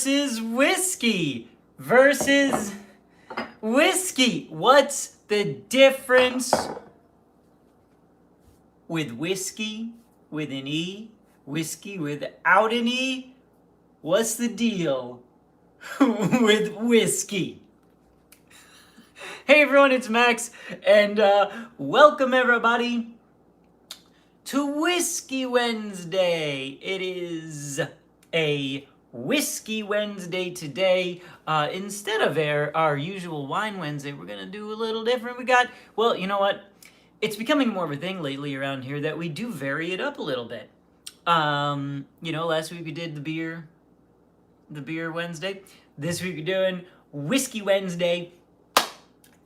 versus whiskey versus whiskey. What's the difference with whiskey with an E, whiskey without an E? What's the deal with whiskey? Hey everyone, it's Max, and welcome everybody to Whiskey Wednesday. It is a Whiskey Wednesday today. Instead of our usual Wine Wednesday, we're going to do a little different. Well, you know what? It's becoming more of a thing lately around here that we do vary it up a little bit. Last week we did the beer Wednesday. This week we're doing Whiskey Wednesday.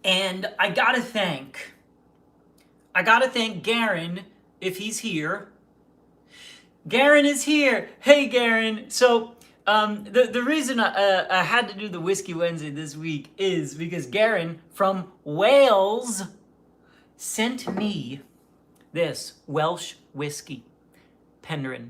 And I gotta thank Garen, if he's here. Garen is here. Hey, Garen. So, the reason I had to do the Whiskey Wednesday this week is because Garen from Wales sent me this Welsh whiskey, Penderyn.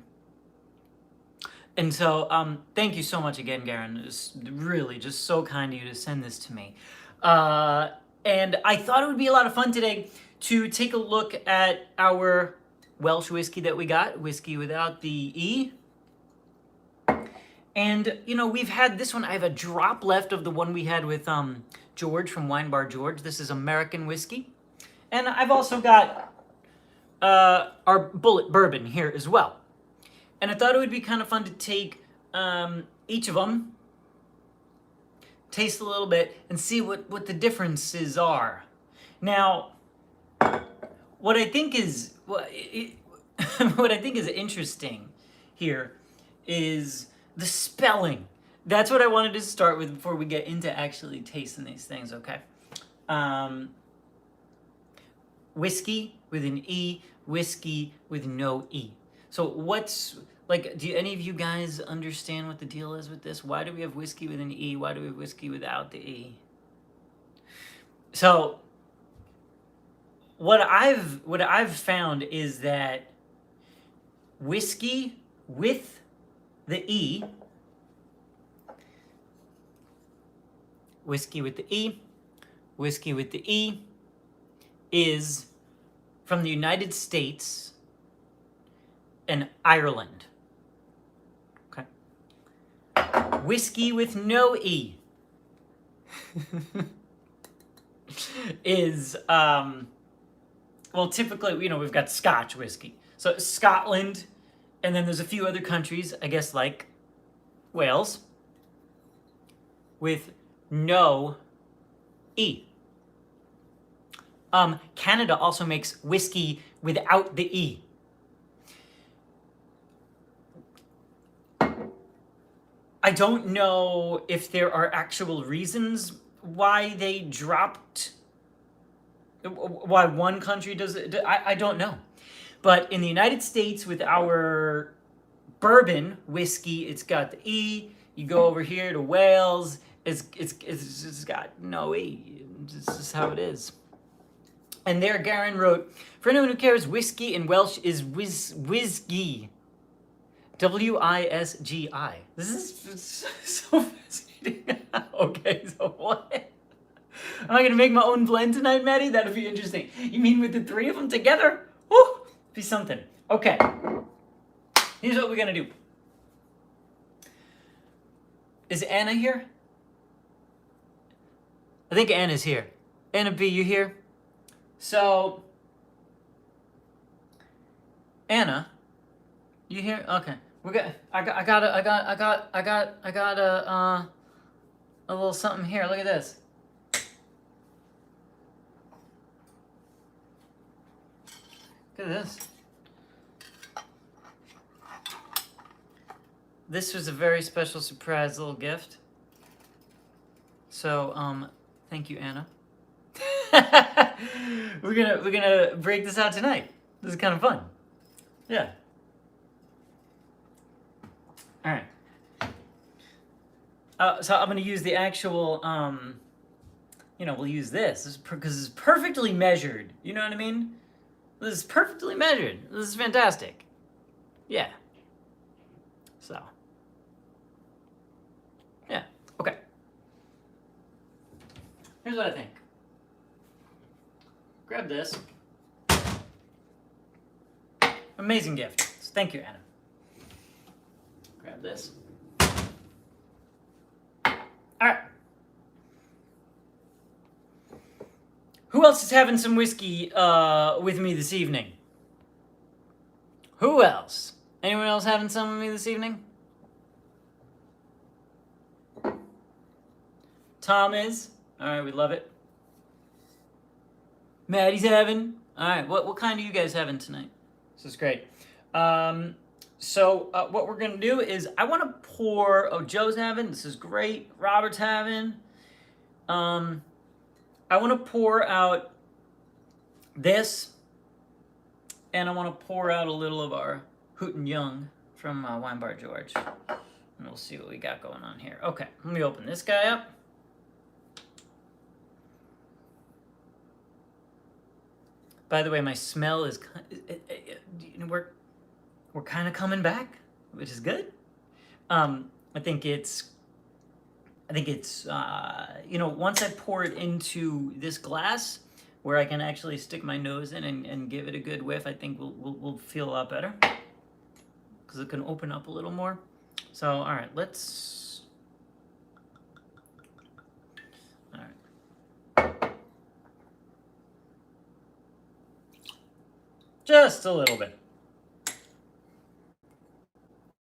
And so, thank you so much again, Garen. It's really just so kind of you to send this to me. And I thought it would be a lot of fun today to take a look at our Welsh whiskey that we got, whiskey without the E. And, we've had this one. I have a drop left of the one we had with George from Wine Bar George. This is American whiskey. And I've also got our Bullet Bourbon here as well. And I thought it would be kind of fun to take each of them, taste a little bit, and see what the differences are. Now, what I think is interesting here is the spelling. That's what I wanted to start with before we get into actually tasting these things, okay? Whiskey with an E, whiskey with no E. So do any of you guys understand what the deal is with this? Why do we have whiskey with an E? Why do we have whiskey without the E? So, what I've found is that whiskey with the E, whiskey with the E is from the United States and Ireland. Okay. Whiskey with no E is, typically, we've got Scotch whiskey. So Scotland, and then there's a few other countries, I guess, like Wales, with no E. Canada also makes whiskey without the E. I don't know if there are actual reasons why they dropped, why one country does it. I don't know. But in the United States, with our bourbon whiskey, it's got the E. You go over here to Wales, it's got no E. This is how it is. And there, Garen wrote, for anyone who cares, whiskey in Welsh is whiskey. W-I-S-G-I. This is so fascinating. Okay, so what? Am I going to make my own blend tonight, Maddie? That'd be interesting. You mean with the three of them together? Woo! Be something. Okay. Here's what we're going to do. Is Anna here? I think Anna's here. Anna B, you here? So, Anna, you here? Okay. I got a little something here. Look at this. Look at this. This was a very special surprise little gift. So, thank you, Anna. We're gonna break this out tonight. This is kind of fun. Yeah. All right. So I'm gonna use the actual. We'll use this because it's perfectly measured. You know what I mean? This is perfectly measured. This is fantastic. Yeah. So. Here's what I think. Grab this. Amazing gift. So thank you, Anna. Grab this. All right. Who else is having some whiskey with me this evening? Who else? Anyone else having some with me this evening? Tom is. All right, we love it. Maddie's having. All right, what kind are you guys having tonight? This is great. So what we're gonna do is I want to pour. Oh, Joe's having. This is great. Robert's having. I want to pour out this, and I want to pour out a little of our Hoot and Young from Wine Bar George, and we'll see what we got going on here. Okay, let me open this guy up. By the way, my smell is we're kind of coming back, which is good. I think it's once I pour it into this glass where I can actually stick my nose in and give it a good whiff, I think we'll feel a lot better because it can open up a little more. So, all right, let's. All right. Just a little bit.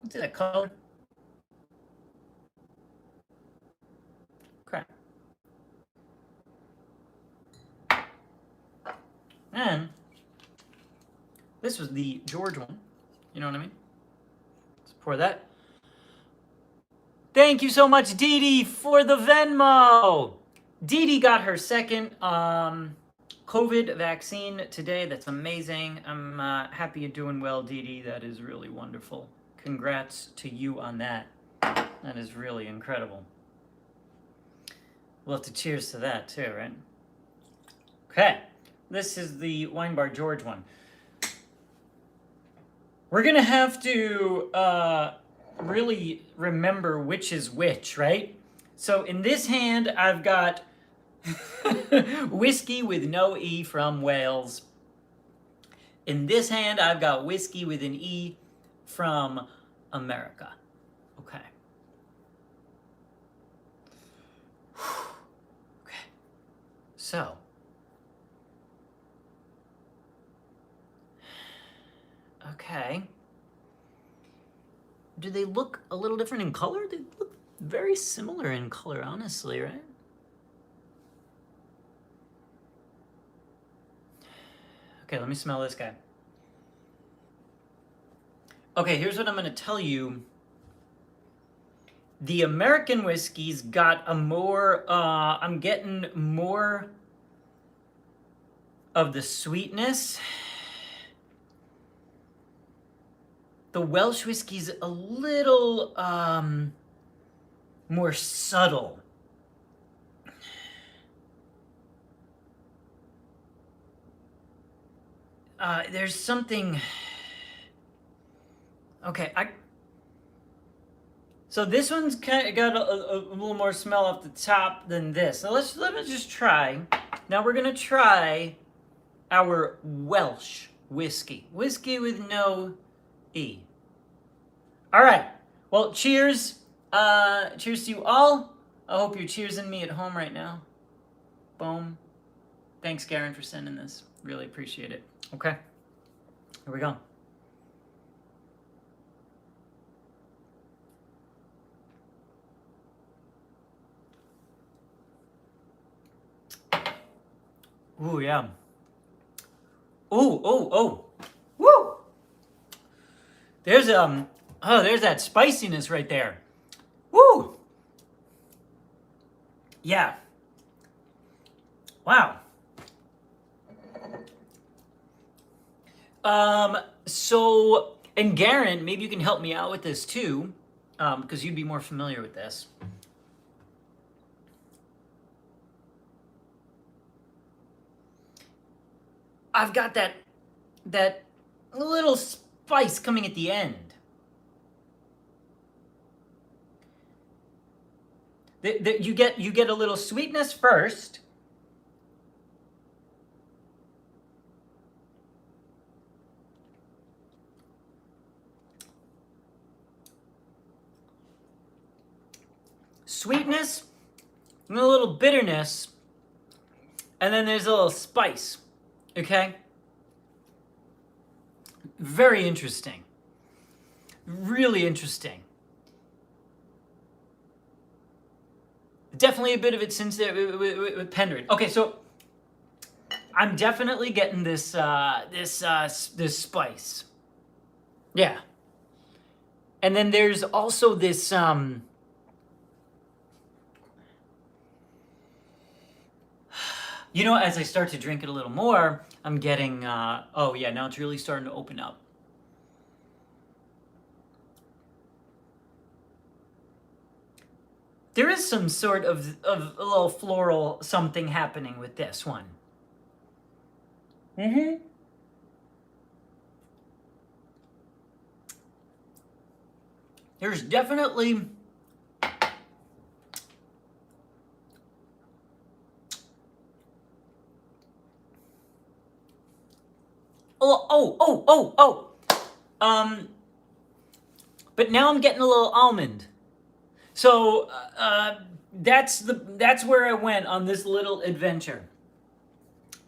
Look at that color. Okay. And this was the George one. You know what I mean? Let's pour that. Thank you so much, Dee Dee, for the Venmo. Dee Dee got her second COVID vaccine today. That's amazing. I'm happy you're doing well, Dee Dee. That is really wonderful. Congrats to you on that. That is really incredible. We'll have to cheers to that too, right? Okay. This is the Wine Bar George one. We're going to have to really remember which is which, right? So in this hand, I've got whiskey with no E from Wales. In this hand, I've got whiskey with an E from America. Okay. Okay. So. Okay. Do they look a little different in color? They look very similar in color, honestly, right? Okay, let me smell this guy. Okay, here's what I'm going to tell you. The American whiskey's got a more, I'm getting more of the sweetness. The Welsh whiskey's a little more subtle. There's something. Okay, so this one's kind of got a little more smell off the top than this. So let me just try. Now we're gonna try our Welsh whiskey. Whiskey with no E. All right. Well, cheers. Cheers to you all. I hope you're cheersing me at home right now. Boom. Thanks, Garen, for sending this. Really appreciate it. Okay. Here we go. Ooh, yeah. Ooh. Woo! There's there's that spiciness right there. Woo! Yeah. Wow. So, and Garen, maybe you can help me out with this too, because you'd be more familiar with this. I've got that little spice coming at the end. You get a little sweetness first, sweetness, and a little bitterness, and then there's a little spice, okay? Very interesting. Really interesting. Definitely a bit of it since with Penderin. Okay, so I'm definitely getting this this spice. Yeah. And then there's also this you know, as I start to drink it a little more, I'm getting oh yeah, now it's really starting to open up. There is some sort of a little floral something happening with this one. Mm-hmm. There's definitely but now I'm getting a little almond. So that's where I went on this little adventure.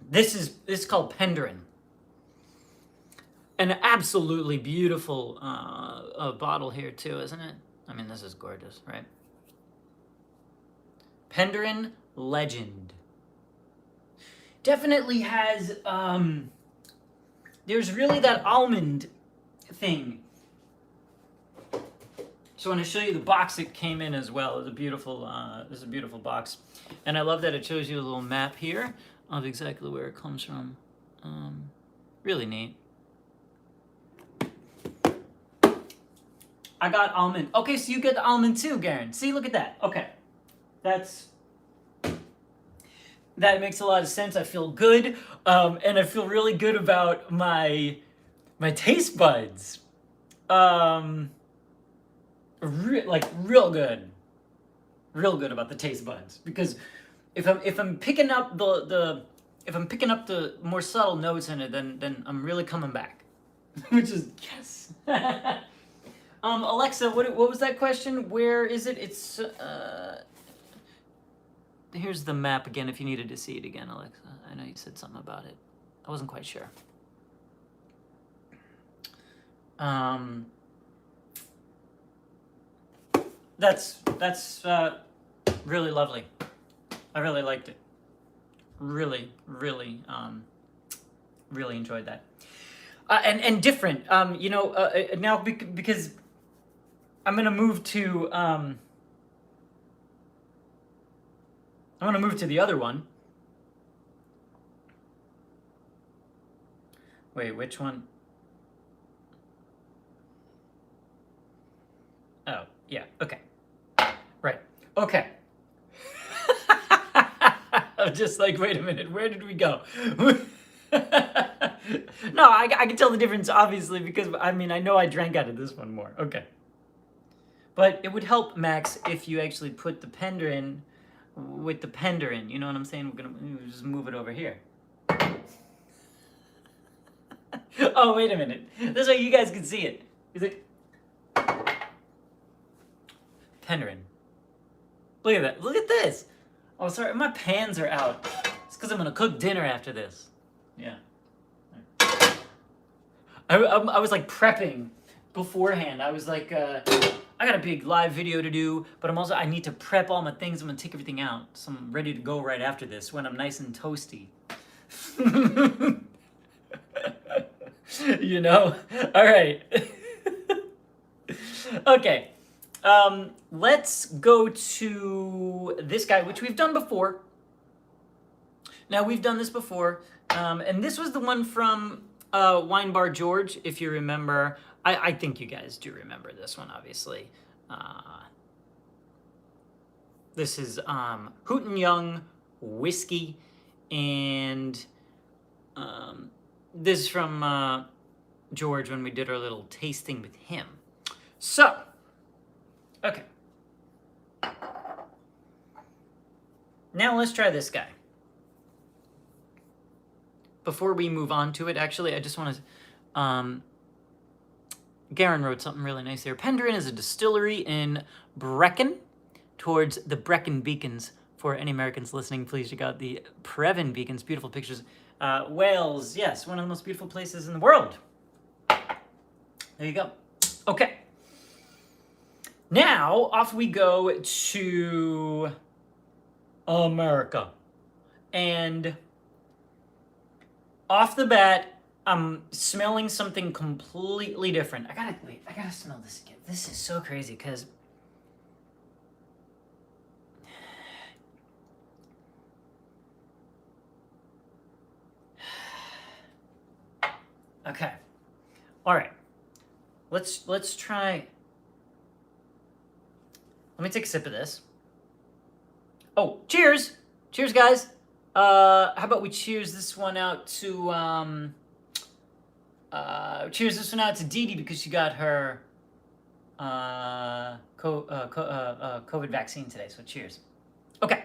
This is called Penderin. An absolutely beautiful bottle here too, isn't it? I mean, this is gorgeous, right? Penderin Legend. Definitely has there's really that almond thing. So I want to show you the box it came in as well. It's a beautiful, this is a beautiful box. And I love that it shows you a little map here of exactly where it comes from. Really neat. I got almond. Okay, so you get the almond too, Garen. See, look at that. Okay. That makes a lot of sense. I feel good. And I feel really good about my taste buds. Real good about the taste buds, because if I'm picking up the more subtle notes in it, then I'm really coming back, which is yes. Alexa, what was that question? Where is it? It's here's the map again. If you needed to see it again, Alexa, I know you said something about it. I wasn't quite sure. That's really lovely. I really liked it. Really enjoyed that. And different. You know, now because I'm gonna move to the other one. Wait, which one? Oh, yeah, okay. Right, okay. I'm just like, wait a minute, where did we go? No, I can tell the difference, obviously, because, I mean, I know I drank out of this one more. Okay. But it would help, Max, if you actually put the Penderin with the Penderin. You know what I'm saying? We're gonna just move it over here. Oh, wait a minute. This way you guys can see it. Is it? Penderin. Look at that. Look at this. Oh, sorry. My pans are out. It's because I'm going to cook dinner after this. Yeah. I was like prepping beforehand. I was like, I got a big live video to do, but I need to prep all my things. I'm going to take everything out. So I'm ready to go right after this when I'm nice and toasty. You know? All right. Okay. Let's go to this guy, which we've done before. Now, we've done this before. And this was the one from Wine Bar George, if you remember. I think you guys do remember this one, obviously. This is Hooten Young Whiskey. And this is from George when we did our little tasting with him. So, okay. Now let's try this guy. Before we move on to it, actually, I just want to... Garen wrote something really nice here. Penderin is a distillery in Brecon, towards the Brecon Beacons. For any Americans listening, please check out the Previn Beacons. Beautiful pictures. Wales, yes, one of the most beautiful places in the world. There you go. Okay. Now, off we go to America. And off the bat, I'm smelling something completely different. I gotta smell this again. This is so crazy, because okay. All right. Let's try. Let me take a sip of this. Oh, cheers! Cheers, guys. How about we cheers this one out to cheers this one out to Dee Dee, because she got her COVID vaccine today. So cheers. Okay.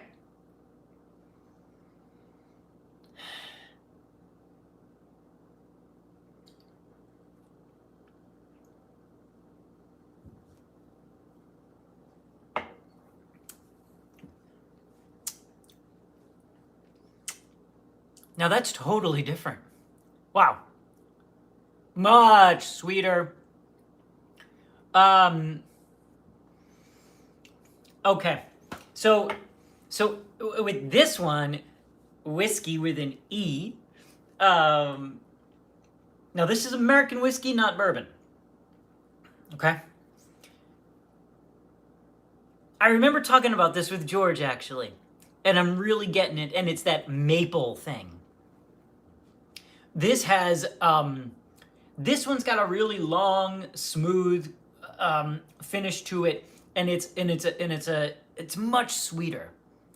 Now that's totally different. Wow. Much sweeter. Okay. So with this one, whiskey with an E. Now this is American whiskey, not bourbon. Okay. I remember talking about this with George, actually, and I'm really getting it, and it's that maple thing. This has, this one's got a really long, smooth finish to it, and it's much sweeter.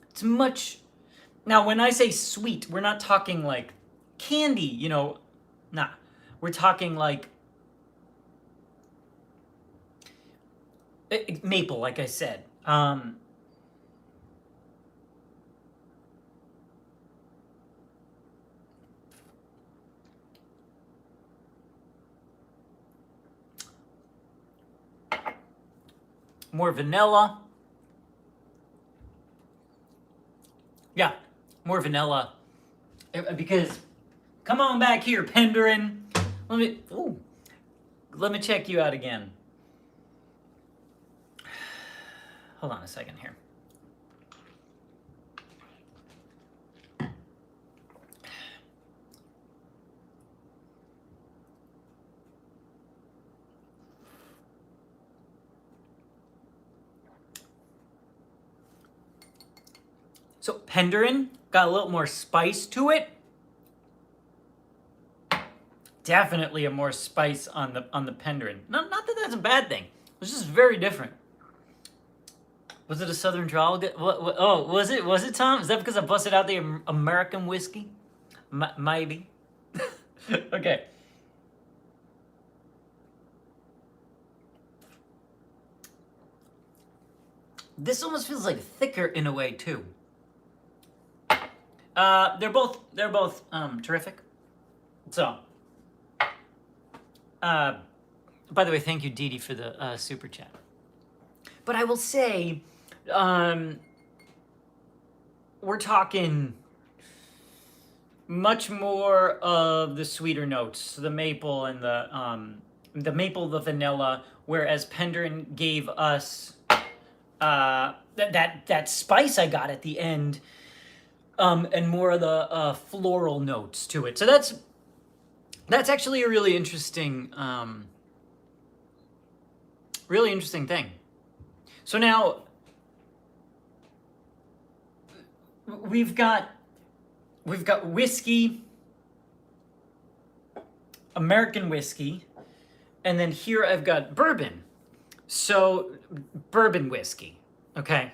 It's much. Now, when I say sweet, we're not talking like candy, you know. Nah, we're talking like maple, like I said. More vanilla. Yeah, more vanilla. Because, come on back here, Penderin. Let me check you out again. Hold on a second here. So Penderin got a little more spice to it. Definitely a more spice on the Penderin. Not that that's a bad thing. It's just very different. Was it a Southern drawl? Oh, was it, Tom? Is that because I busted out the American whiskey? Maybe. Okay. This almost feels like thicker in a way too. They're both terrific. So, by the way, thank you, Dee Dee, for the super chat. But I will say, we're talking much more of the sweeter notes, the maple and the maple, the vanilla, whereas Penderin gave us that spice I got at the end. And more of the floral notes to it. So that's actually a really interesting thing. So now we've got whiskey, American whiskey, and then here I've got bourbon. So bourbon whiskey, okay.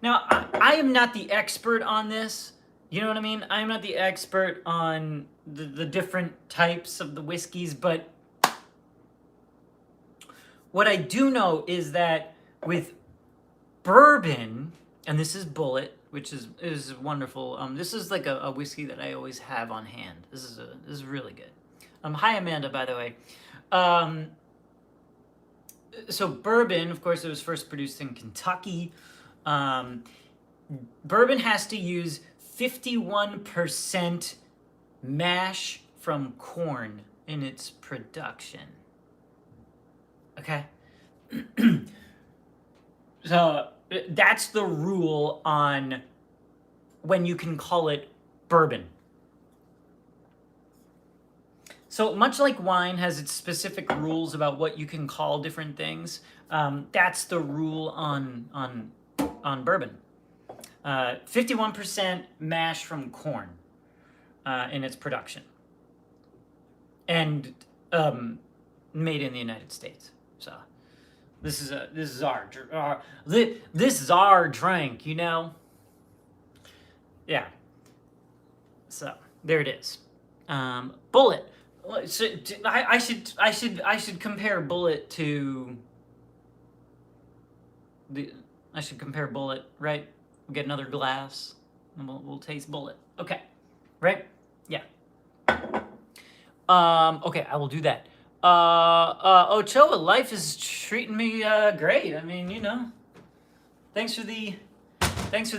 Now, I am not the expert on this. You know what I mean? I'm not the expert on the different types of the whiskeys, but what I do know is that with bourbon, and this is Bullet, which is wonderful. This is like a whiskey that I always have on hand. This is really good. Hi, Amanda, by the way. So bourbon, of course, it was first produced in Kentucky. Bourbon has to use 51% mash from corn in its production. Okay? So that's the rule on when you can call it bourbon. So much like wine has its specific rules about what you can call different things, that's the rule on bourbon. 51% mash from corn in its production, and made in the United States. So this is our drink, you know. Yeah. So there it is. Bullet. So I should compare Bullet to the. I should compare Bullet, right? We'll get another glass and we'll taste Bullet. Okay, right? Yeah. Okay, I will do that. Ochoa, life is treating me great. I mean, you know, thanks for the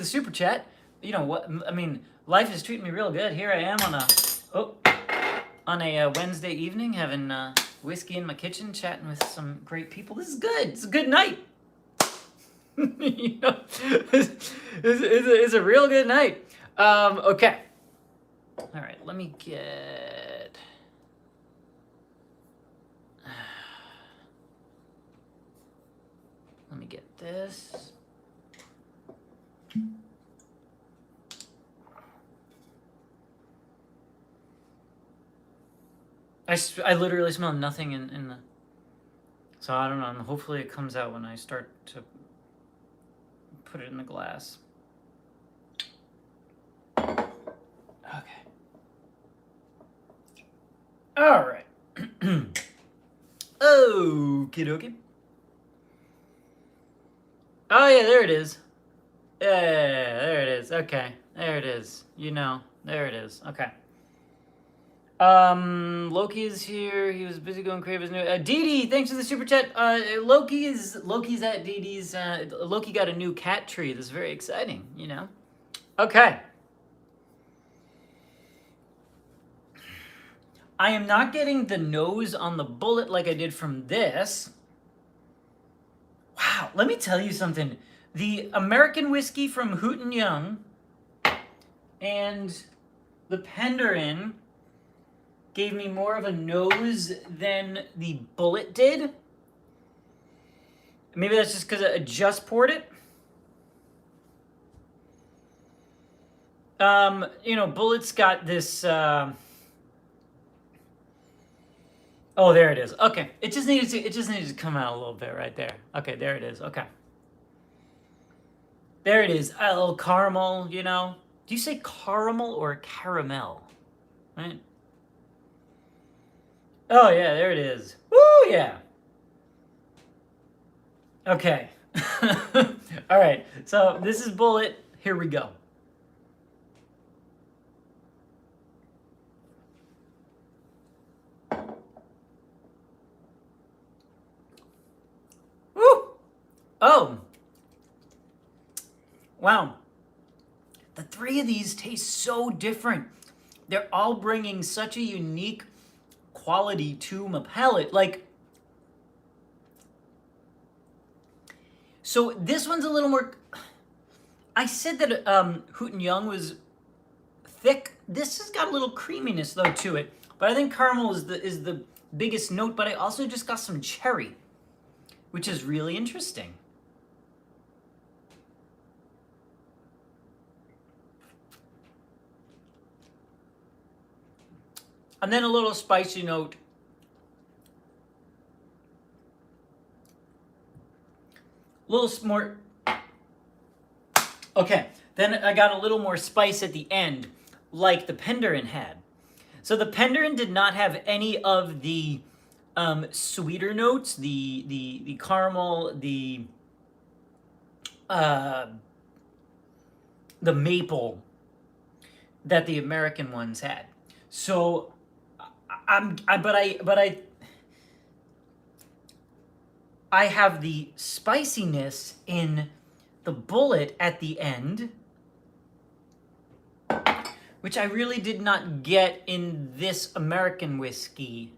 super chat. You know what? I mean, life is treating me real good. Here I am on a Wednesday evening, having whiskey in my kitchen, chatting with some great people. This is good. It's a good night. You know, it's a real good night. Okay. All right. Let me get. Let me get this. I literally smell nothing in the. So I don't know. Hopefully it comes out when I start to put it in the glass. Okay. All right. Okie dokie. Oh yeah, there it is. Yeah, there it is. Okay, there it is. You know, there it is. Okay. Loki is here. He was busy going crazy. Dee Dee, thanks for the super chat. Loki's at Dee Dee's. Loki got a new cat tree. This is very exciting, you know? Okay. I am not getting the nose on the Bullet like I did from this. Wow, let me tell you something. The American whiskey from Houghton Young and the Penderin gave me more of a nose than the Bullet did. Maybe that's just because I just poured it. You know, Bullet's got this. Oh, there it is. Okay, it just needed to come out a little bit right there. Okay, there it is. Okay, there it is. A little caramel. You know, do you say caramel or caramel? Right. Oh, yeah, there it is. Woo, yeah. Okay. All right, so this is Bullet. Here we go. Woo! Oh. Wow. The three of these taste so different. They're all bringing such a unique quality to my palate. Like, so this one's a little more. I said that Houghton Young was thick. This has got a little creaminess though to it, but I think caramel is the biggest note. But I also just got some cherry, which is really interesting. And then a little spicy note. A little more. Okay, then I got a little more spice at the end, like the Penderin had. So the Penderin did not have any of the sweeter notes, the caramel, the maple that the American ones had. So I have the spiciness in the bullet at the end, which I really did not get in this American whiskey.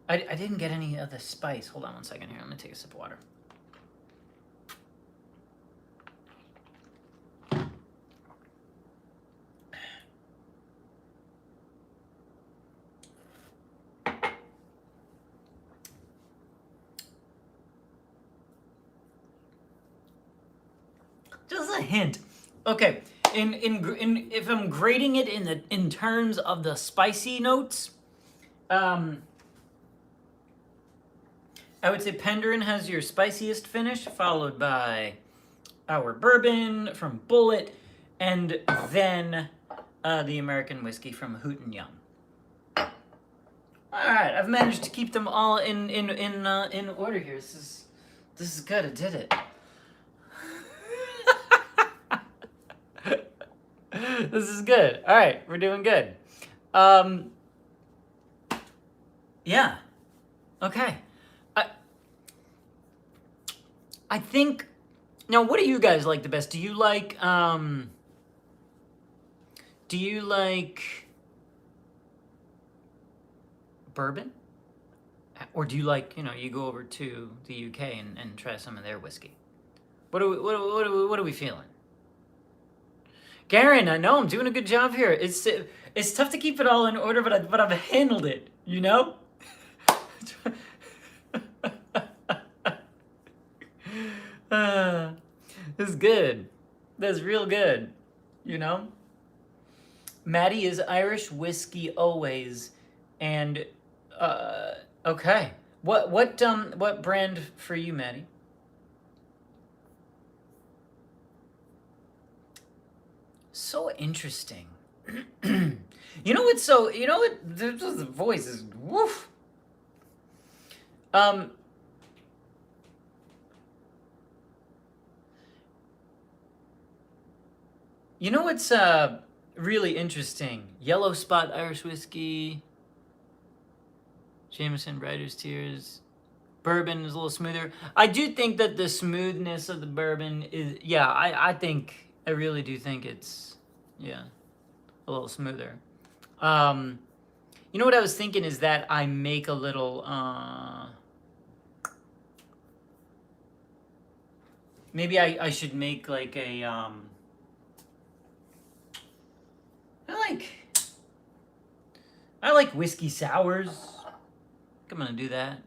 I didn't get any of the spice. Hold on one second here. Let me take a sip of water. Just a hint. Okay, if I'm grading it in terms of the spicy notes, I would say Penderin has your spiciest finish, followed by our bourbon from Bullet, and then the American whiskey from Hoot and Young. All right, I've managed to keep them all in order here. This is good. I did it. This is good. All right, we're doing good. Yeah. Okay. I think, now what do you guys like the best? Do you like bourbon? Or do you like, you go over to the UK and try some of their whiskey? What are we feeling? Garen, I know I'm doing a good job here. It's tough to keep it all in order, but I've handled it, It's good. That's real good, Maddie is Irish whiskey always, and okay. What brand for you, Maddie? So interesting. The voice is woof. What's really interesting? Yellow Spot Irish whiskey, Jameson Writer's Tears, bourbon is a little smoother. I do think that the smoothness of the bourbon is, I really do think it's, a little smoother. What I was thinking is that I make a little, maybe I should make like a, I like whiskey sours. I'm gonna do that.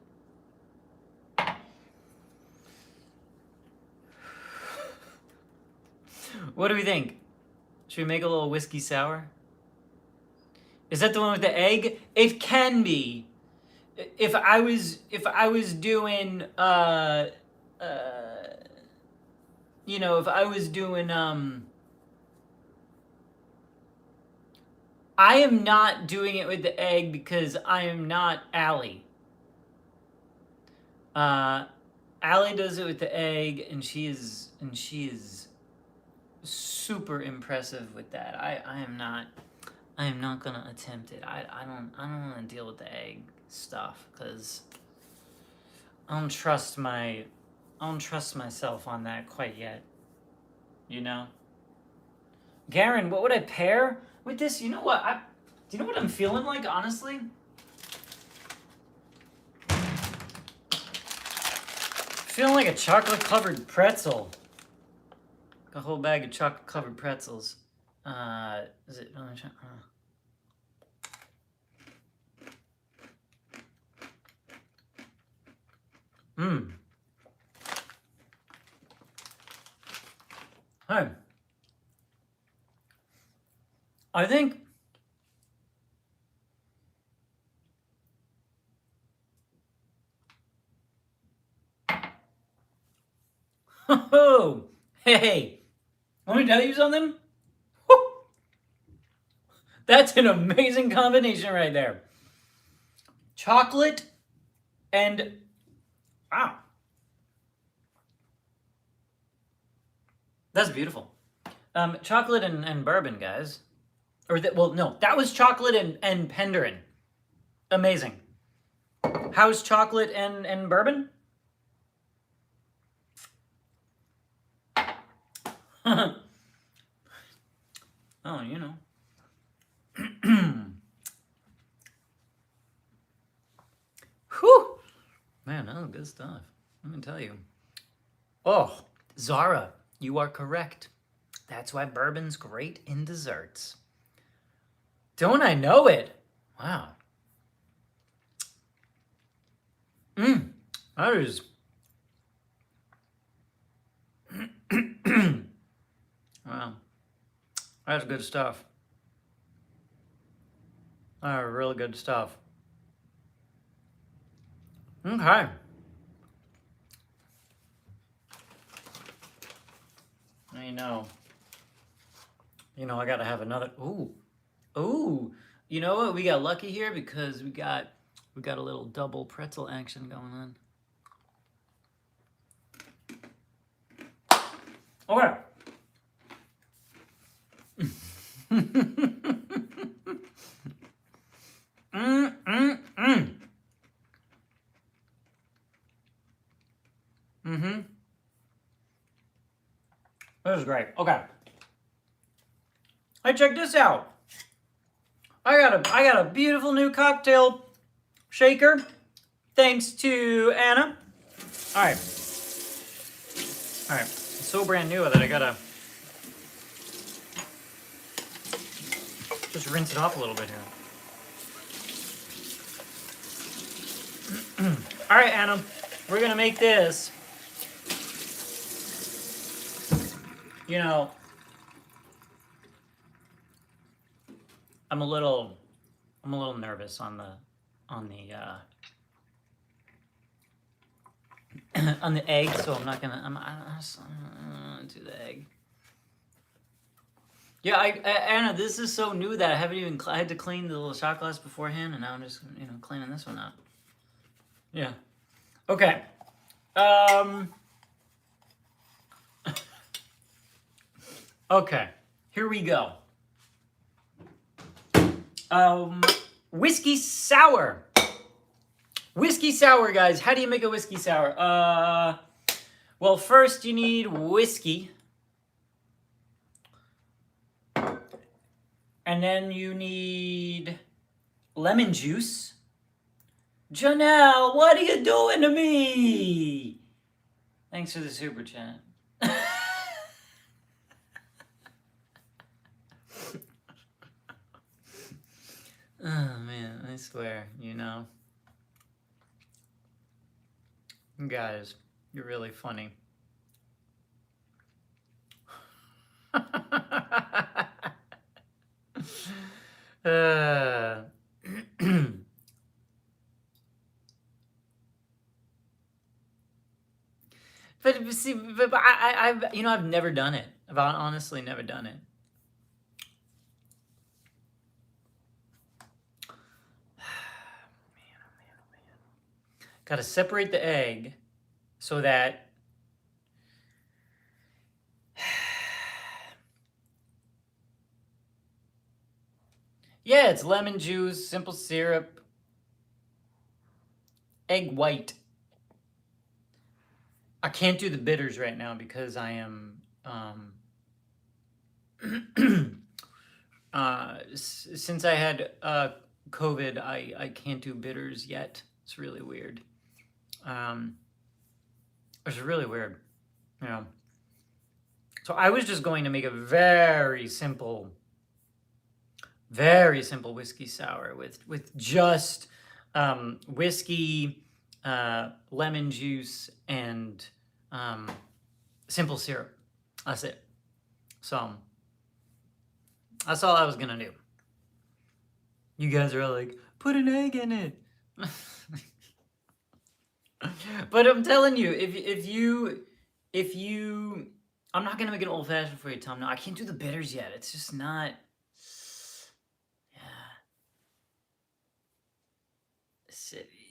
What do we think? Should we make a little whiskey sour? Is that the one with the egg? It can be. If I was doing if I was doing I am not doing it with the egg because I am not Allie. Allie does it with the egg, and she is super impressive with that. I am not gonna attempt it. I don't want to deal with the egg stuff because I don't trust myself on that quite yet. Garen, what would I pair with this? Do you know what I'm feeling like, honestly? Feeling like a chocolate-covered pretzel. A whole bag of chocolate-covered pretzels. Is it? Hey. I think oh, hey, let me tell you something. Woo! That's an amazing combination right there. Chocolate and wow. That's beautiful. Chocolate and bourbon, guys. That was chocolate and Penderin. Amazing. How's chocolate and bourbon? Oh, you know. Whew. Man, that was good stuff. Let me tell you. Oh, Zara, you are correct. That's why bourbon's great in desserts. Don't I know it? Wow. That is... Wow. That's good stuff. Really good stuff. Okay. I know. I gotta have another. Ooh. You know what? We got lucky here because we got a little double pretzel action going on. Okay. This is great. Okay. Hey, check this out. I got a beautiful new cocktail shaker, thanks to Anna. All right. It's so brand new that I gotta just rinse it off a little bit here. All right, Anna, we're gonna make this. I'm a little nervous on the on the egg, so I'm not gonna. I'm gonna do the egg. Yeah, Anna, this is so new that I haven't even. I had to clean the little shot glass beforehand, and now I'm just cleaning this one out. Yeah. Okay. Okay. Here we go. Whiskey sour. Whiskey sour, guys. How do you make a whiskey sour? Well, first you need whiskey. And then you need lemon juice. Janelle, what are you doing to me? Thanks for the super chat. Oh, man, I swear, You guys, you're really funny. But see, I've never done it. I've honestly never done it. Man. Gotta separate the egg so that yeah, it's lemon juice, simple syrup, egg white. I can't do the bitters right now because I am since I had COVID, I can't do bitters yet. It's really weird. It's really weird. So I was just going to make a very simple whiskey sour with just whiskey, lemon juice, and simple syrup. That's it. So that's all I was gonna do. You guys are all like, put an egg in it. But I'm telling you, if you, I'm not gonna make an old fashioned for you, Tom. No, I can't do the bitters yet. It's just not.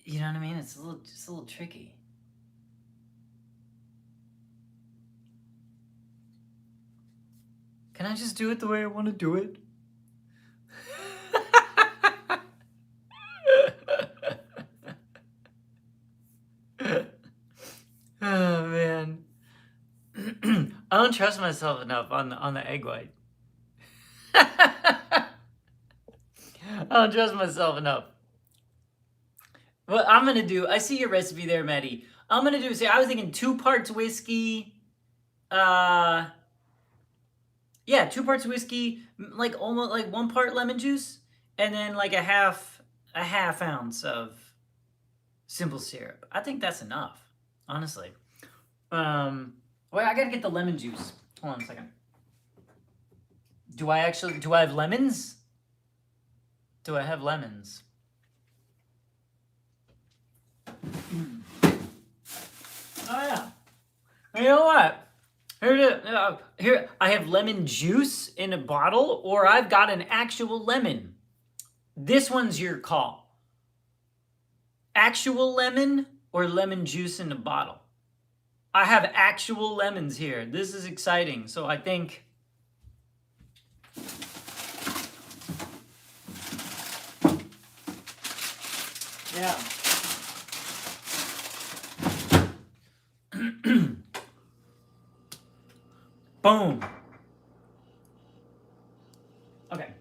You know what I mean? It's just a little tricky. Can I just do it the way I want to do it? I don't trust myself enough on the egg white. I don't trust myself enough. What I'm gonna do, I see your recipe there, Maddie. I'm gonna do, see, I was thinking 2 parts whiskey, yeah, 2 parts whiskey, like almost like 1 part lemon juice, and then like a half ounce of simple syrup. I think that's enough, honestly. Wait, I gotta get the lemon juice. Hold on a second. Do I have lemons? Do I have lemons? Oh yeah. You know what? Here I have lemon juice in a bottle, or I've got an actual lemon. This one's your call. Actual lemon or lemon juice in a bottle? I have actual lemons here. This is exciting. So I think yeah. Boom. Okay.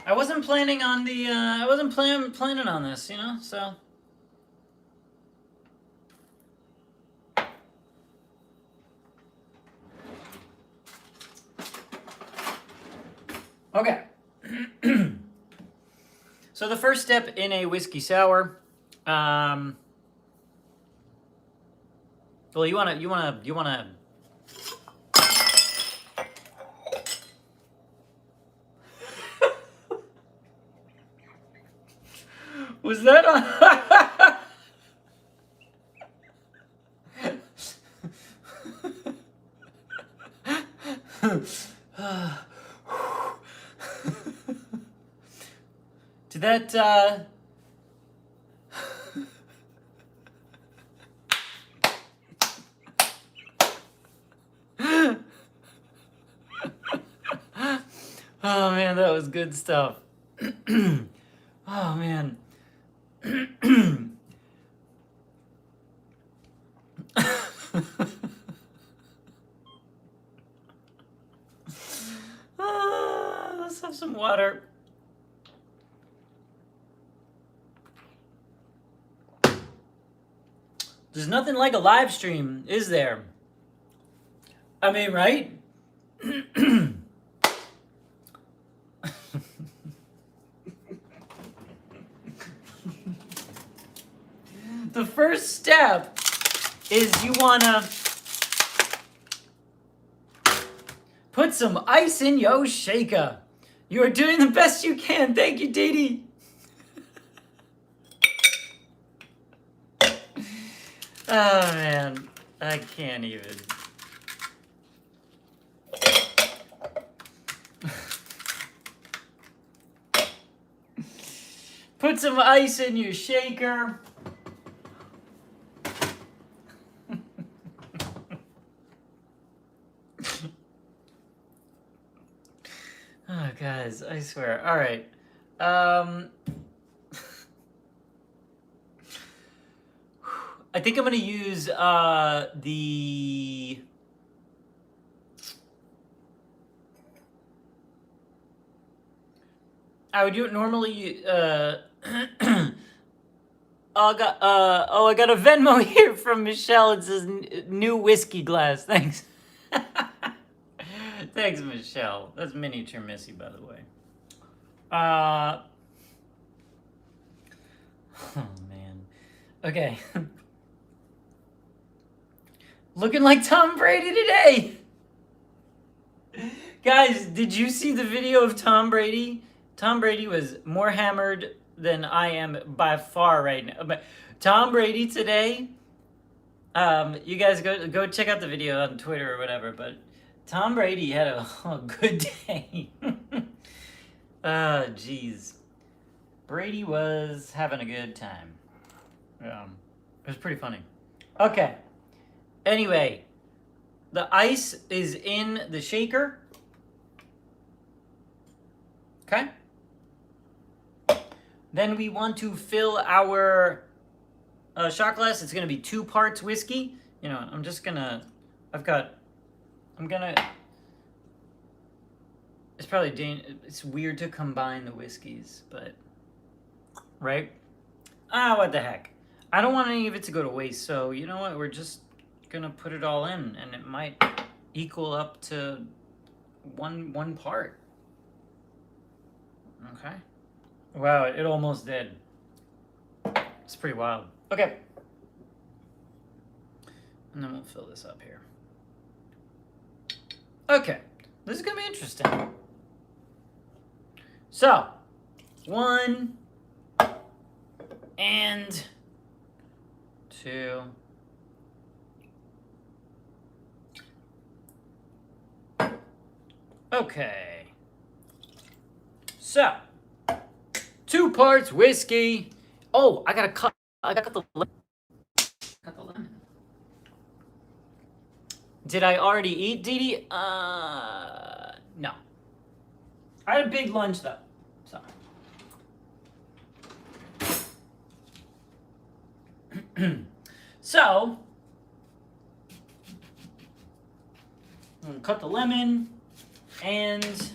I wasn't planning on the I wasn't planning on this, you know, so okay. So the first step in a whiskey sour, well, you wanna. Was that on? Did that, oh man, that was good stuff. Oh man. Let's have some water. There's nothing like a live stream, is there? I mean, right? The first step is you wanna put some ice in your shaker. You are doing the best you can. Thank you, Dee. Oh man, I can't even. Put some ice in your shaker. Oh, guys, I swear. All right. I think I'm going to use the... I would do it normally... I got a Venmo here from Michelle. It says new whiskey glass. Thanks. Thanks, Michelle. That's miniature Missy, by the way. Oh, man. Okay. Looking like Tom Brady today. Guys, did you see the video of Tom Brady? Tom Brady was more hammered than I am by far right now. But Tom Brady today, you guys go check out the video on Twitter or whatever, but Tom Brady had a good day. Oh, jeez. Brady was having a good time. It was pretty funny. Okay. Anyway, the ice is in the shaker. Okay. Then we want to fill our shot glass. It's gonna be 2 parts whiskey. You know, I'm gonna. It's probably it's weird to combine the whiskeys, but right? What the heck? I don't want any of it to go to waste. So you know what? We're just gonna put it all in, and it might equal up to one part. Okay. Wow, it almost did. It's pretty wild. Okay. And then we'll fill this up here. Okay. This is gonna be interesting. So, 1 and 2. Okay. So, 2 parts whiskey. Oh, I gotta cut the lemon. Cut the lemon. Did I already eat, Dee Dee? No. I had a big lunch though. So. So, I'm gonna cut the lemon, and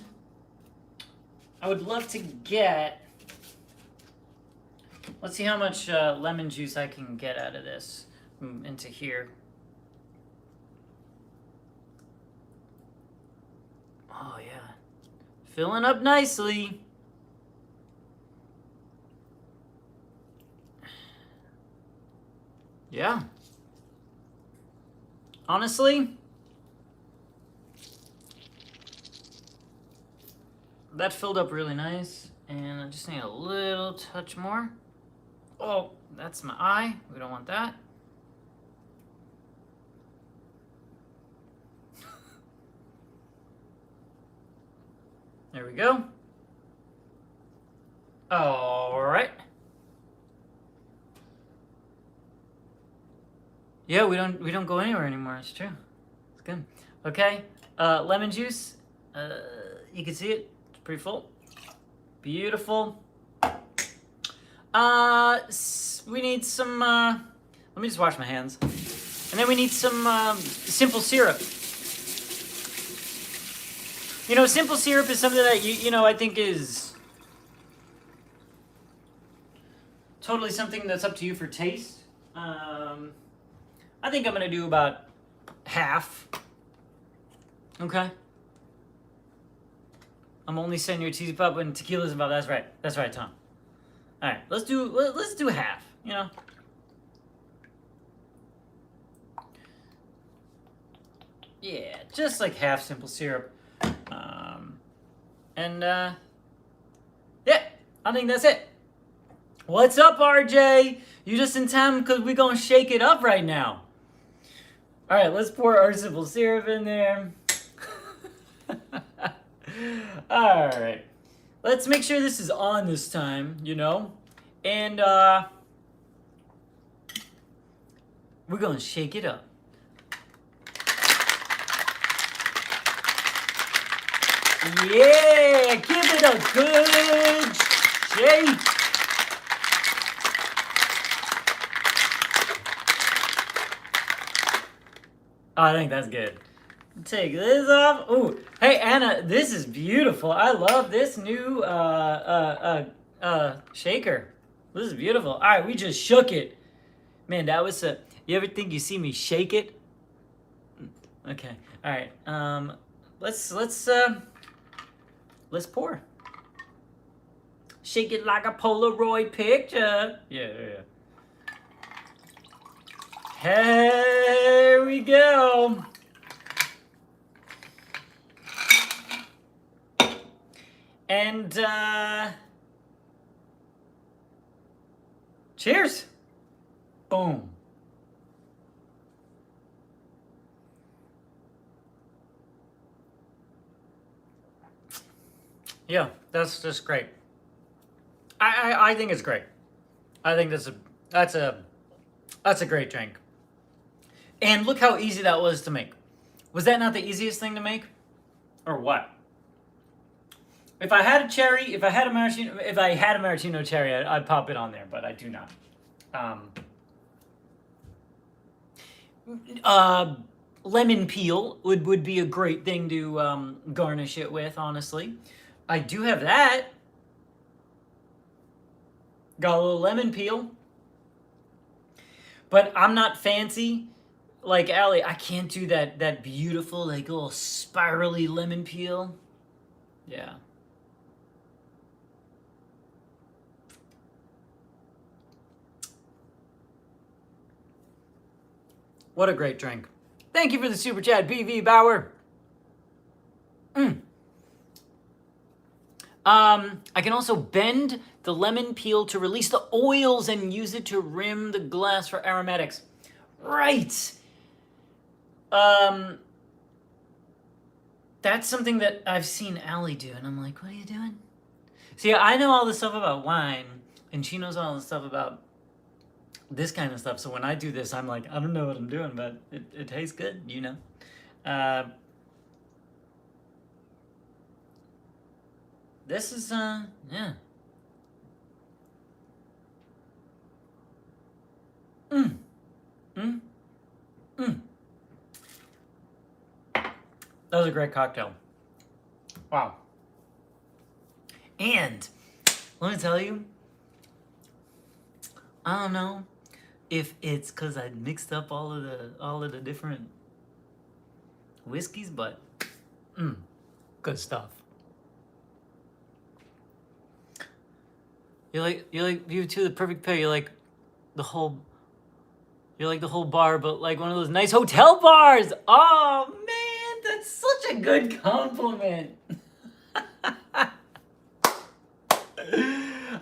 I would love to get. Let's see how much lemon juice I can get out of this into here. Oh yeah, filling up nicely. Yeah. Honestly, that filled up really nice, and I just need a little touch more. Oh, that's my eye. We don't want that. There we go. All right. Yeah, we don't go anywhere anymore. It's true. It's good. Okay. Lemon juice. You can see it. It's pretty full. Beautiful. We need some. Let me just wash my hands. And then we need some simple syrup. You know, simple syrup is something that you know I think is totally something that's up to you for taste. I think I'm gonna do about half. Okay. I'm only saying your cheesy pop when tequila's involved. That's right. That's right, Tom. All right, let's do half. You know. Yeah, just like half simple syrup. Yeah, I think that's it. What's up, RJ? You just in time because we're gonna shake it up right now. All right, let's pour our simple syrup in there. All right, let's make sure this is on this time, you know, and we're gonna shake it up. Yeah, give it a good shake. Oh, I think that's good. Take this off. Ooh, hey Anna, this is beautiful. I love this new shaker. This is beautiful. All right, we just shook it. Man, that was a. You ever think you see me shake it? Okay. All right. Let's pour. Shake it like a Polaroid picture. Yeah. Here we go. And cheers. Boom. Yeah, that's just great. I think it's great. I think that's a great drink. And look how easy that was to make. Was that not the easiest thing to make? Or what? If I had a cherry, if I had a maraschino cherry, I'd pop it on there, but I do not. Lemon peel would be a great thing to garnish it with, honestly. I do have that. Got a little lemon peel. But I'm not fancy like Allie. I can't do that beautiful, like, little spirally lemon peel. Yeah. What a great drink. Thank you for the super chat, BV Bauer. I can also bend the lemon peel to release the oils and use it to rim the glass for aromatics. Right. That's something that I've seen Allie do, and I'm like, what are you doing? See, I know all the stuff about wine, and she knows all the stuff about this kind of stuff. So when I do this, I'm like, I don't know what I'm doing, but it tastes good, you know? This is, yeah. That was a great cocktail. Wow. And let me tell you, I don't know if it's because I mixed up all of the different whiskeys, but good stuff. You're like you two, the perfect pair. You're like the whole bar, but like one of those nice hotel bars. Oh man, that's such a good compliment.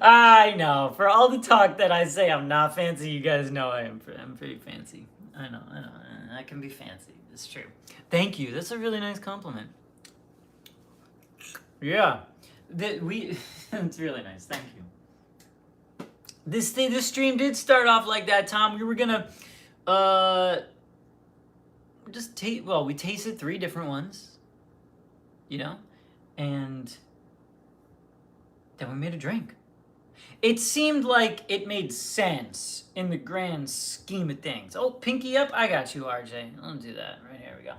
I know. For all the talk that I say I'm not fancy, you guys know I'm pretty fancy. I know. I can be fancy. It's true. Thank you. That's a really nice compliment. Yeah. It's really nice. Thank you. This stream did start off like that, Tom. We were gonna we tasted 3 different ones, you know, and then we made a drink. It seemed like it made sense in the grand scheme of things. Oh, pinky up? I got you, RJ. Let's do that. Right here we go.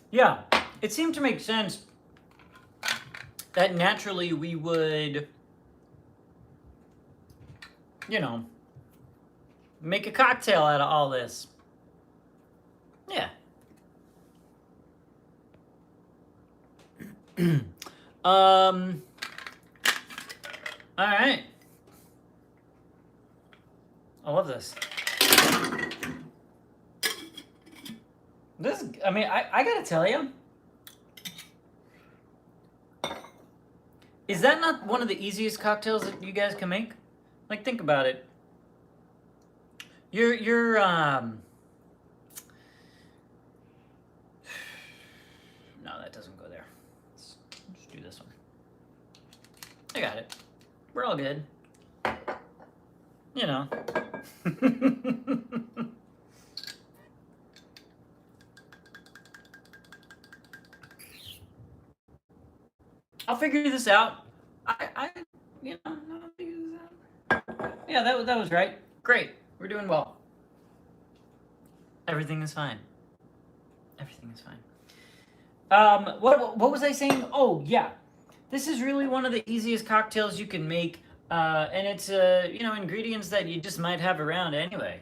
Yeah, it seemed to make sense that naturally we would, you know, make a cocktail out of all this. Yeah. All right. I love this. I mean, I gotta tell you, is that not one of the easiest cocktails that you guys can make? Like, think about it. You're no, that doesn't go there. Let's do this one. I got it. We're all good. You know. I'll figure this out. I'll figure this out. Yeah, that was right. Great. We're doing well. Everything is fine. Everything is fine. What was I saying? Oh, yeah. This is really one of the easiest cocktails you can make, and it's ingredients that you just might have around anyway.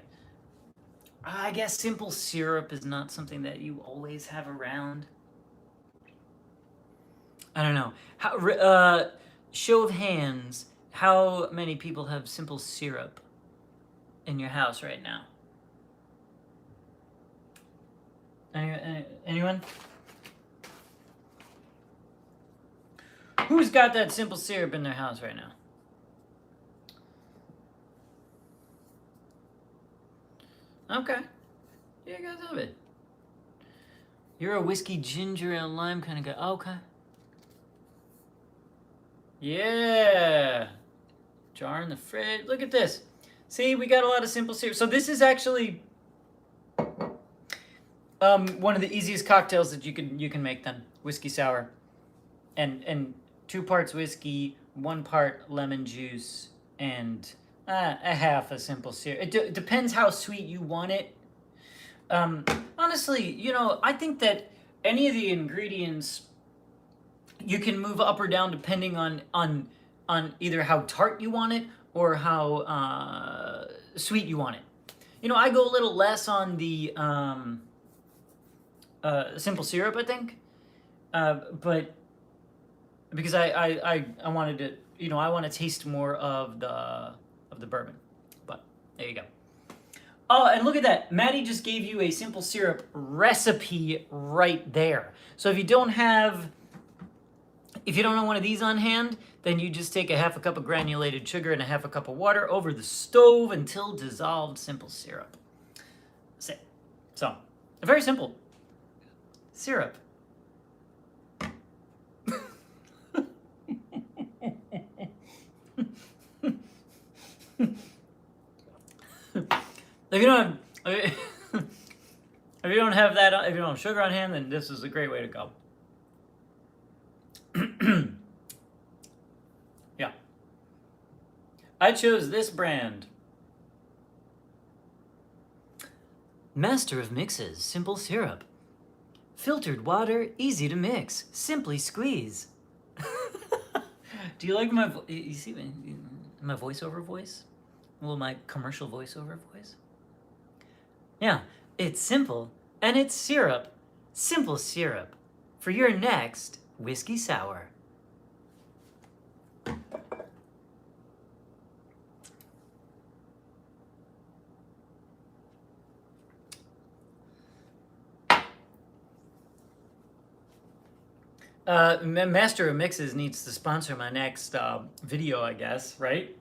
I guess simple syrup is not something that you always have around. I don't know. Show of hands, how many people have simple syrup in your house right now? Anyone? Who's got that simple syrup in their house right now? Okay. Yeah, you guys have it. You're a whiskey, ginger ale, lime kind of guy. Okay. Yeah. Jar in the fridge. Look at this. See, we got a lot of simple syrup. So this is actually one of the easiest cocktails that you can make then. Whiskey sour. And 2 parts whiskey, 1 part lemon juice, and A half a simple syrup. It depends how sweet you want it. Honestly, you know, I think that any of the ingredients you can move up or down depending on either how tart you want it or how sweet you want it. You know, I go a little less on the simple syrup, I think, but because I wanted to, you know, I want to taste more of the bourbon. But there you go. Oh, and look at that. Maddie just gave you a simple syrup recipe right there. So if you don't have one of these on hand, then you just take a half a cup of granulated sugar and a half a cup of water over the stove until dissolved simple syrup. That's it. So, very simple. Syrup. If you don't have that, if you don't have sugar on hand, then this is a great way to go. Yeah. I chose this brand. Master of Mixes Simple Syrup. Filtered water, easy to mix. Simply squeeze. Do you like my you see my voiceover voice? Well, my commercial voiceover voice? Yeah, it's simple and it's syrup. Simple syrup for your next whiskey sour. Master of Mixes needs to sponsor my next video, I guess, right?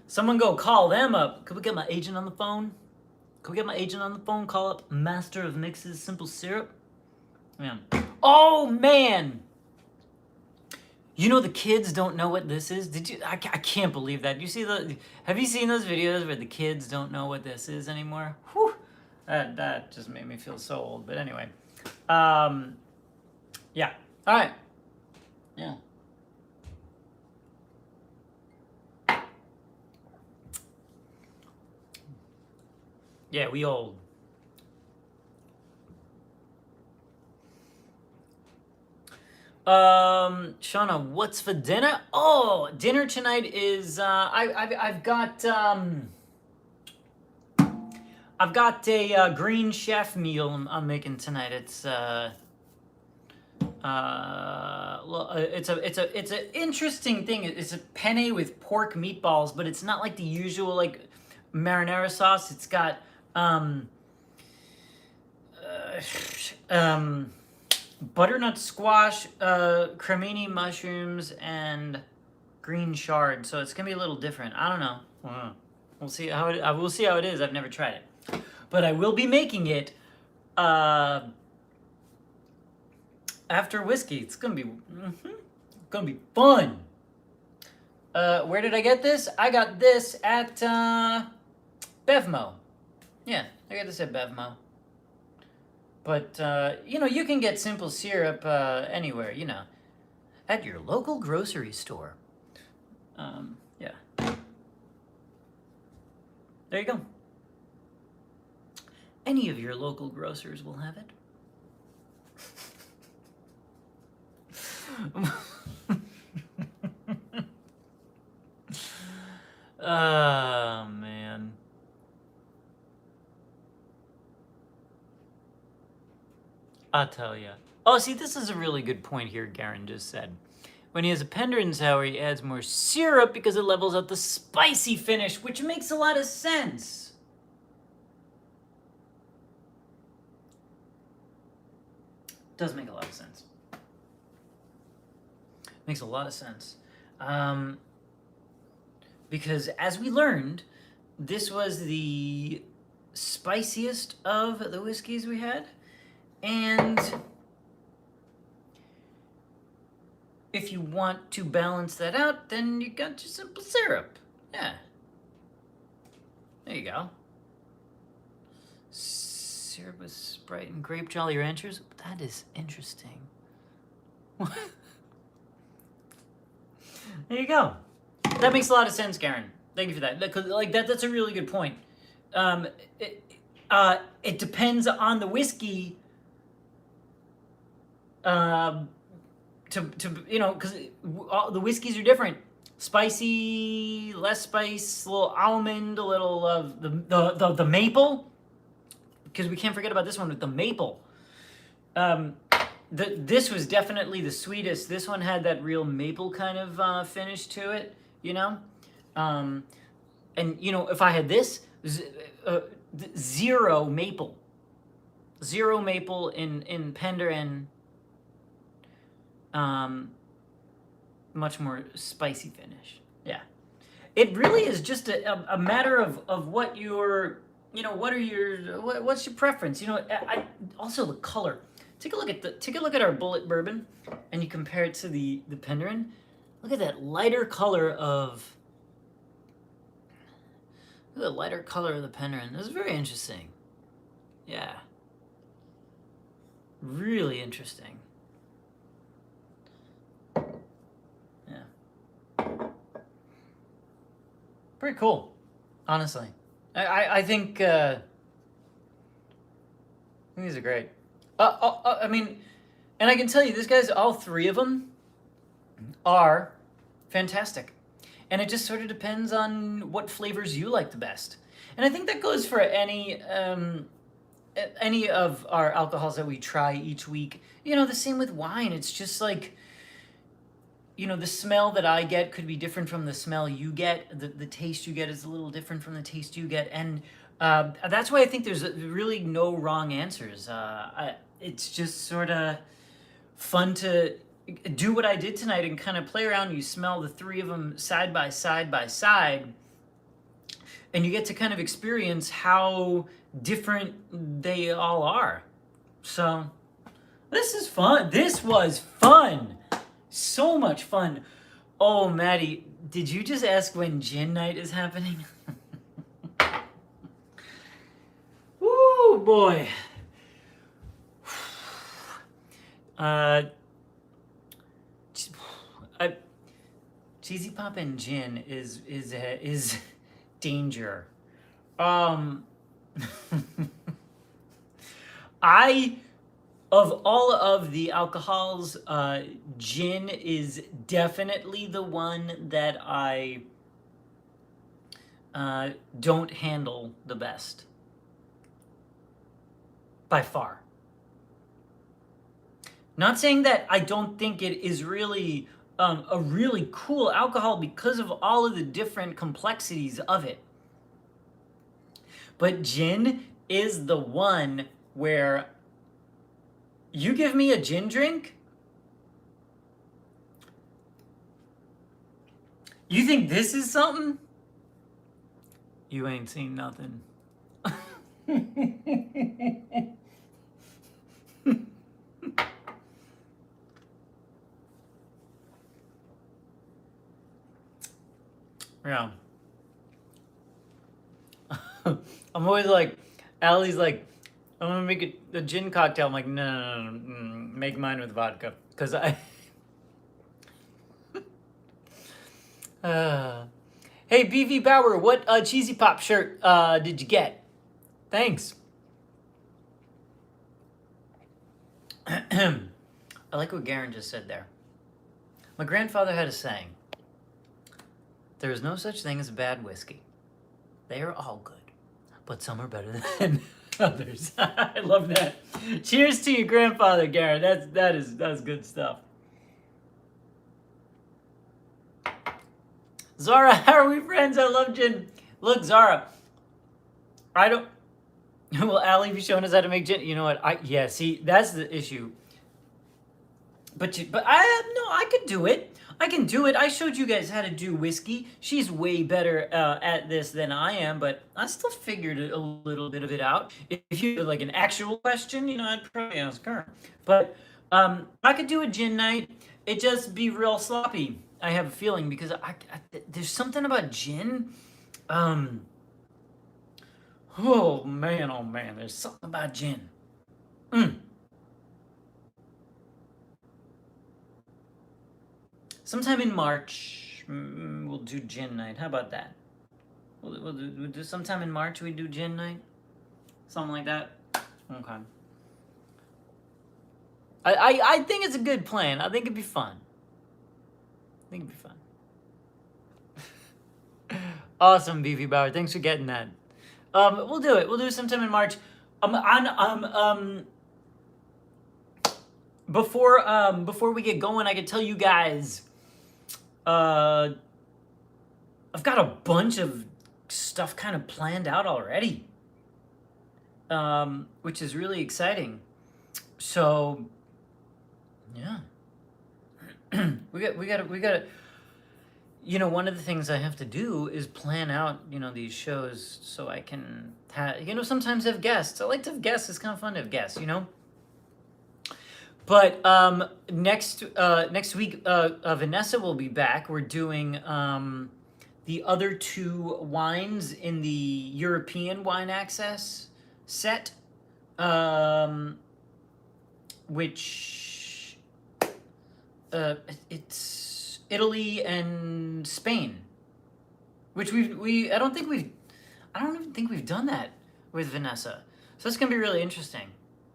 Someone go call them up. Could we get my agent on the phone? Could we get my agent on the phone? Call up Master of Mixes Simple Syrup? Yeah. Oh, man! You know the kids don't know what this is? Did you? I can't believe that. Have you seen those videos where the kids don't know what this is anymore? Whew. That just made me feel so old. But anyway. Yeah. All right. Yeah. Yeah, we old. Shauna, what's for dinner? Oh, dinner tonight is I've got a green chef meal I'm making tonight. It's it's an interesting thing. It's a penne with pork meatballs, but it's not like the usual like marinara sauce. It's got butternut squash, cremini mushrooms, and green chard. So it's gonna be a little different. I don't know. We'll see how it is. I've never tried it, but I will be making it after whiskey. It's gonna be fun. Where did I get this? I got this at Bevmo. Yeah, I got this at Bevmo. But, you know, you can get simple syrup anywhere, you know, at your local grocery store. Yeah. There you go. Any of your local grocers will have it. Oh, man. I'll tell ya. Oh, see, this is a really good point here, Garen just said. When he has a Penderin sour, he adds more syrup because it levels out the spicy finish, which makes a lot of sense. Does make a lot of sense. Makes a lot of sense. Because as we learned, this was the spiciest of the whiskeys we had. And if you want to balance that out, then you got your simple syrup. Yeah. There you go. Syrup with Sprite and grape Jolly Ranchers. That is interesting. There you go. That makes a lot of sense, Karen. Thank you for that. That's a really good point. Um, it, it depends on the whiskey. Because the whiskeys are different. Spicy, less spice, a little almond, a little of the maple. Because we can't forget about this one with the maple. This was definitely the sweetest. This one had that real maple kind of finish to it, and if I had this, zero maple in Penderyn, much more spicy finish. Yeah, it really is just a matter of what your what's your preference. I also the color. Take a look at our Bullet Bourbon, and you compare it to the Penderyn. Look at that lighter color of. Look at the lighter color of the Penderyn. This is very interesting. Yeah. Really interesting. Yeah. Pretty cool, honestly. I think these are great. I mean, and I can tell you, all three of them are fantastic. And it just sort of depends on what flavors you like the best. And I think that goes for any of our alcohols that we try each week. The same with wine. It's just like, the smell that I get could be different from the smell you get. The taste you get is a little different from the taste you get. And that's why I think there's really no wrong answers. It's just sort of fun to do what I did tonight and kind of play around. You smell the three of them side by side by side, and you get to kind of experience how different they all are. So this is fun. This was fun. So much fun. Oh, Maddie, did you just ask when gin night is happening? Woo, boy. Cheesy pop and gin is danger. Of all of the alcohols, gin is definitely the one that I don't handle the best. By far. Not saying that I don't think it is really a really cool alcohol because of all of the different complexities of it. But gin is the one where you give me a gin drink, you think this is something? You ain't seen nothing. Yeah. I'm always like, Allie's like, I'm gonna make a gin cocktail. I'm like, no, make mine with vodka. Because Hey, BV Bauer, what Cheesy Pop shirt did you get? Thanks. I like what Garen just said there. My grandfather had a saying. There is no such thing as a bad whiskey. They are all good, but some are better than others. I love that. Cheers to your grandfather, Garen. That's good stuff. Zara, how are we friends? I love gin. Look, Zara, I don't. Will Allie be showing us how to make gin? You know what? Yeah. See, that's the issue. But I could do it. I can do it. I showed you guys how to do whiskey. She's way better at this than I am, but I still figured a little bit of it out. If you had like an actual question, I'd probably ask her. But I could do a gin night. It just be real sloppy. I have a feeling because there's something about gin. Oh man, there's something about gin. Sometime in March. we'll do gin night. How about that? We'll do sometime in March. We do gin night, something like that. Okay. I think it's a good plan. I think it'd be fun. Awesome, Beefy Bauer. Thanks for getting that. We'll do it. We'll do it sometime in March. Before we get going, I could tell you guys, I've got a bunch of stuff kind of planned out already, which is really exciting. So, yeah, we got. You know, one of the things I have to do is plan out, these shows so I can sometimes have guests. I like to have guests. It's kind of fun to have guests, But next week, Vanessa will be back. We're doing the other two wines in the European Wine Access set, which it's Italy and Spain, which I don't even think we've done that with Vanessa. So that's gonna be really interesting.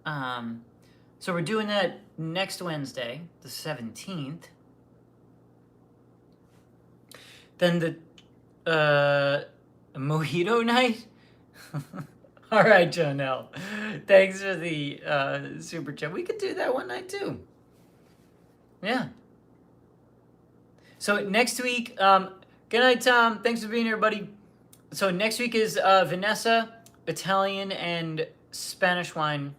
So we're doing that next Wednesday, the 17th. Then the mojito night. All right, Jonelle. Thanks for the super chat. We could do that one night too. Yeah. So next week, good night, Tom. Thanks for being here, buddy. So next week is Vanessa, Italian and Spanish wine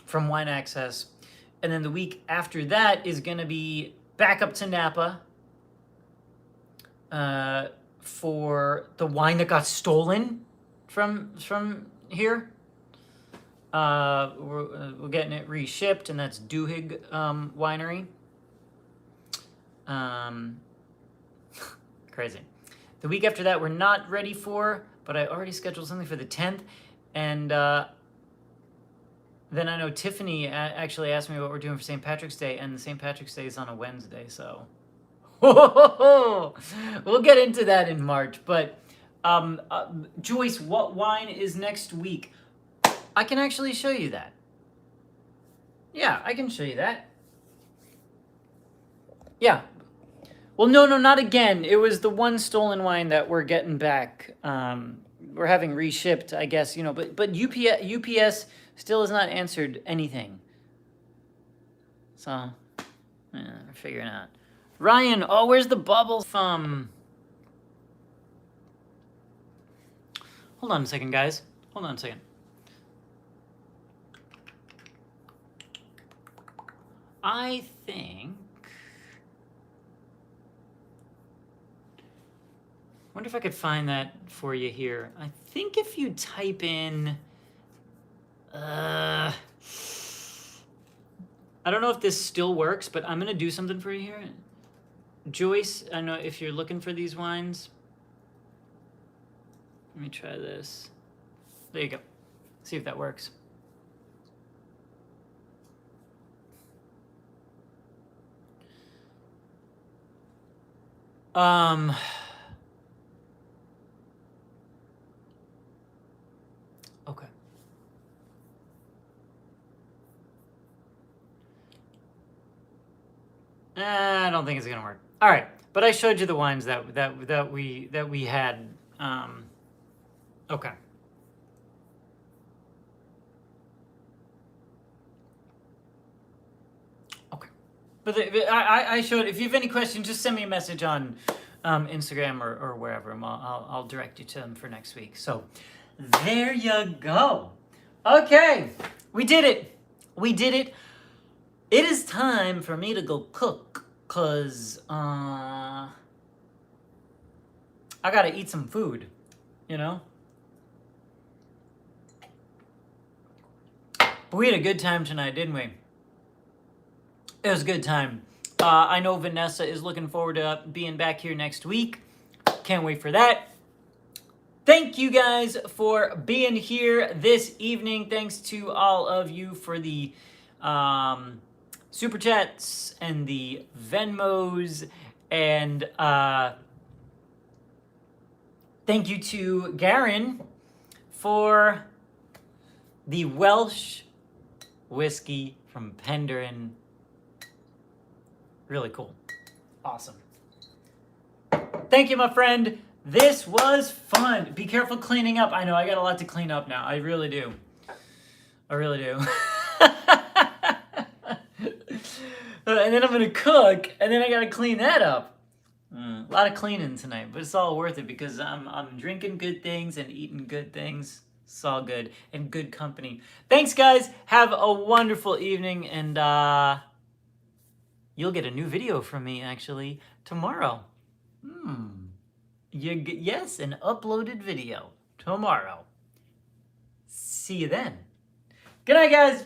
from Wine Access. And then the week after that is going to be back up to Napa for the wine that got stolen from here. We're getting it reshipped, and that's Duhigg Winery. Crazy. The week after that, we're not ready for, but I already scheduled something for the 10th. And then I know Tiffany actually asked me what we're doing for St. Patrick's Day, and St. Patrick's Day is on a Wednesday, so we'll get into that in March. But Joyce, what wine is next week? I can actually show you that. Yeah, I can show you that. Yeah. Well, no, not again. It was the one stolen wine that we're getting back. We're having reshipped, I guess, but UPS still has not answered anything. So, we're figuring out. Ryan, where's the bubble from? Hold on a second, guys. Hold on a second. I think... wonder if I could find that for you here. I think if you type in... I don't know if this still works, but I'm going to do something for you here. Joyce, I know if you're looking for these wines. Let me try this. There you go. See if that works. Okay. I don't think it's gonna work. All right, but I showed you the wines that we had. Okay. Okay. But I showed. If you have any questions, just send me a message on Instagram or wherever, and I'll direct you to them for next week. So there you go. Okay, we did it. It is time for me to go cook, cause I gotta eat some food, But we had a good time tonight, didn't we? It was a good time. I know Vanessa is looking forward to being back here next week. Can't wait for that. Thank you guys for being here this evening. Thanks to all of you for the Super Chats and the Venmos And thank you to Garen for the Welsh whiskey from Penderyn. Really cool. Awesome. Thank you, my friend. This was fun. Be careful cleaning up. I know I got a lot to clean up now. I really do. I really do. And then I'm going to cook, and then I got to clean that up. A lot of cleaning tonight, but it's all worth it because I'm drinking good things and eating good things. It's all good. And good company. Thanks, guys. Have a wonderful evening, and you'll get a new video from me, actually, tomorrow. Yes, an uploaded video tomorrow. See you then. Good night, guys.